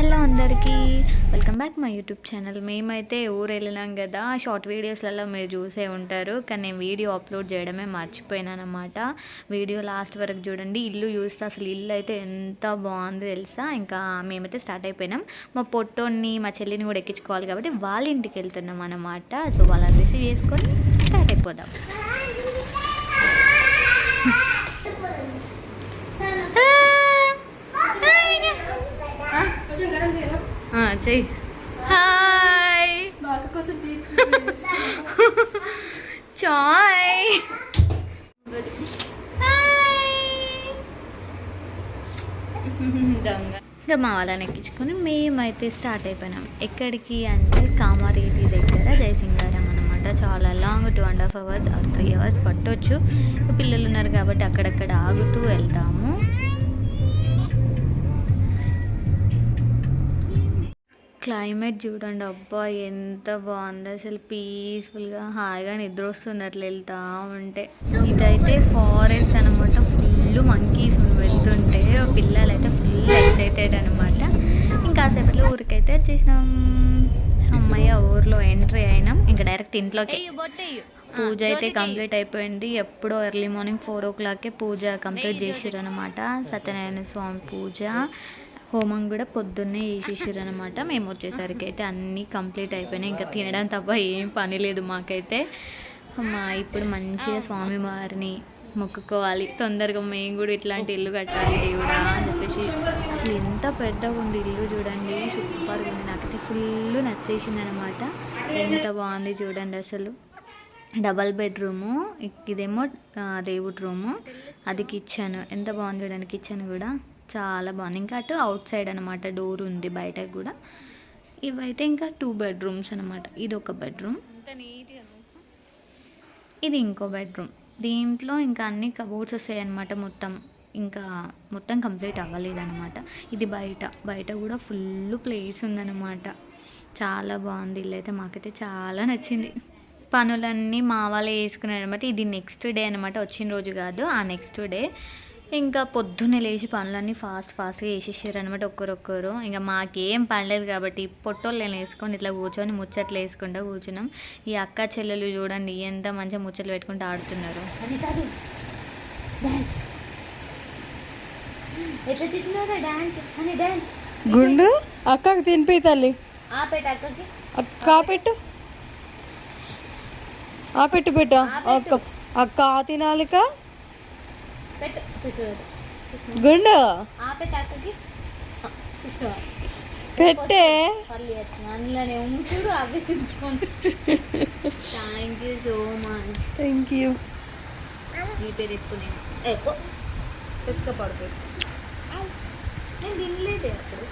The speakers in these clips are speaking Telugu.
హలో అందరికీ welcome back my YouTube channel. మేమైతే ఊరు వెళ్ళినాం కదా, షార్ట్ వీడియోస్లలో మీరు చూసే ఉంటారు, కానీ నేను వీడియో అప్లోడ్ చేయడమే మర్చిపోయినాను అనమాట. వీడియో లాస్ట్ వరకు చూడండి. ఇల్లు చూస్తే అసలు ఇల్లు అయితే ఎంత బాగుంది తెలుసా. ఇంకా మేమైతే స్టార్ట్ అయిపోయినాం. మా పొట్టోని మా చెల్లిని కూడా ఎక్కించుకోవాలి కాబట్టి వాళ్ళ ఇంటికి వెళ్తున్నాం అనమాట. సో వాళ్ళని రిసీవ్ చేసుకొని స్టార్ట్ అయిపోదాం. చెయ్యి. హాయ్ చాయ్. దొంగ. ఇంకా మా వాళ్ళని ఎక్కించుకొని మేమైతే స్టార్ట్ అయిపోయినాం. ఎక్కడికి అంటే కామారెడ్డి దగ్గర జయసింగారం అనమాట. చాలా లాంగ్ 2.5 hours ఆర్ 3 hours పట్టొచ్చు. పిల్లలు ఉన్నారు కాబట్టి అక్కడక్కడ ఆగుతూ వెళ్తాము. క్లైమేట్ చూడండి, అబ్బా ఎంత బాగుంది అసలు. పీస్ఫుల్గా హాయిగా నిద్ర వస్తుంది అట్లా వెళ్తూ ఉంటే. ఇదైతే ఫారెస్ట్ అనమాట. ఫుల్ మంకీస్ వెళ్తుంటే పిల్లలు అయితే ఫుల్ ఎక్సైటెడ్ అనమాట. ఇంకాసేపట్లో ఊరికైతే వచ్చేసినాం. అమ్మయ్య ఊర్లో ఎంట్రీ అయినాం. ఇంకా డైరెక్ట్ ఇంట్లోకి. పూజ అయితే కంప్లీట్ అయిపోయింది. ఎప్పుడో ఎర్లీ మార్నింగ్ 4 o'clock పూజ కంప్లీట్ చేసిర్రు అనమాట. సత్యనారాయణ స్వామి పూజ, హోమం కూడా పొద్దున్నే చేసేసారు అనమాట. మేము వచ్చేసరికి అయితే అన్నీ కంప్లీట్ అయిపోయినాయి. ఇంకా తినడం తప్ప ఏం పని లేదు మాకైతే. అమ్మా ఇప్పుడు మంచిగా స్వామివారిని మొక్కుకోవాలి, తొందరగా మేము కూడా ఇట్లాంటి ఇల్లు కట్టాలి దేవుడా అని చెప్పేసి. అసలు ఎంత పెద్దగా ఉంది ఇల్లు చూడండి, సూపర్గా ఉంది. నాకైతే ఫుల్ నచ్చేసింది అనమాట. ఎంత బాగుంది చూడండి అసలు. డబల్ బెడ్రూము, ఇదేమో దేవుడి రూము, అది కిచెన్. ఎంత బాగుంది చూడండి. కిచెన్ కూడా చాలా బాగుంది. ఇంకా అటు అవుట్ సైడ్ అనమాట, డోర్ ఉంది బయటకు కూడా. ఇవైతే ఇంకా 2 bedrooms అనమాట. ఇది ఒక బెడ్రూమ్, ఇది ఇంకో బెడ్రూమ్. దీంట్లో ఇంకా అన్ని కబోర్డ్స్ వస్తాయి అనమాట. మొత్తం కంప్లీట్ అవ్వలేదన్నమాట. ఇది బయట కూడా ఫుల్ ప్లేస్ ఉందన్నమాట. చాలా బాగుంది ఇల్లు అయితే. మాకైతే చాలా నచ్చింది. పనులన్నీ మా వాళ్ళే వేసుకున్నారు అనమాట. ఇది నెక్స్ట్ డే అనమాట, వచ్చిన రోజు కాదు, ఆ నెక్స్ట్ డే. ఇంకా పొద్దున్నే లేచి పనులన్నీ ఫాస్ట్గా వేసేసారు అనమాట ఒక్కరొక్కరు. ఇంకా మాకేం పనిలేదు కాబట్టి పొట్టోళ్ళు వేసుకొని ఇట్లా కూర్చొని ముచ్చట్లు వేసుకుంటూ కూర్చున్నాం. ఈ అక్క చెల్లెలు చూడండి ఎంత మంచిగా ముచ్చట్లు పెట్టుకుంటూ ఆడుతున్నారు. ఎట్లా చేసినారా డాన్స్ అని. డాన్స్ గుండు అక్కకి తినిపి తల్లి. అక్కకి పెట్టు పెట్టు అక్క అక్క తినాలిక. గుండు పెట్టే. Thank you so much. Thank you. నీ పేరు ఎక్కువ తెచ్చుకోపడిపోయి నేను తినలేదే అప్పుడు.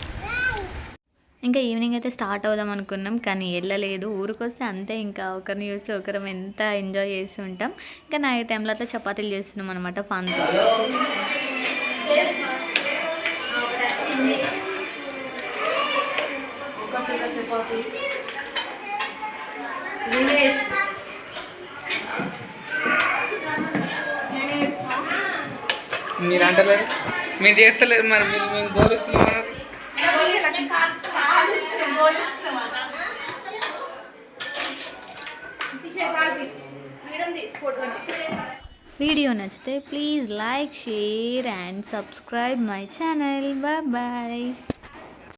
ఇంకా ఈవినింగ్ అయితే స్టార్ట్ అవుదాం అనుకున్నాం, కానీ వెళ్ళలేదు. ఊరికి వస్తే అంతే, ఇంకా ఒకరిని చూస్తే ఒకరం ఎంత ఎంజాయ్ చేస్తూ ఉంటాం. ఇంకా నైట్ టైంలో అట్లా చపాతీలు చేస్తున్నాం అనమాట ఫన్. మీరు అంటలేరు, మీరు చేస్తలేరు, మరి మేము గోలిస్తున్నాం. వీడియో నచ్చితే please like, share and subscribe my channel. Bye bye.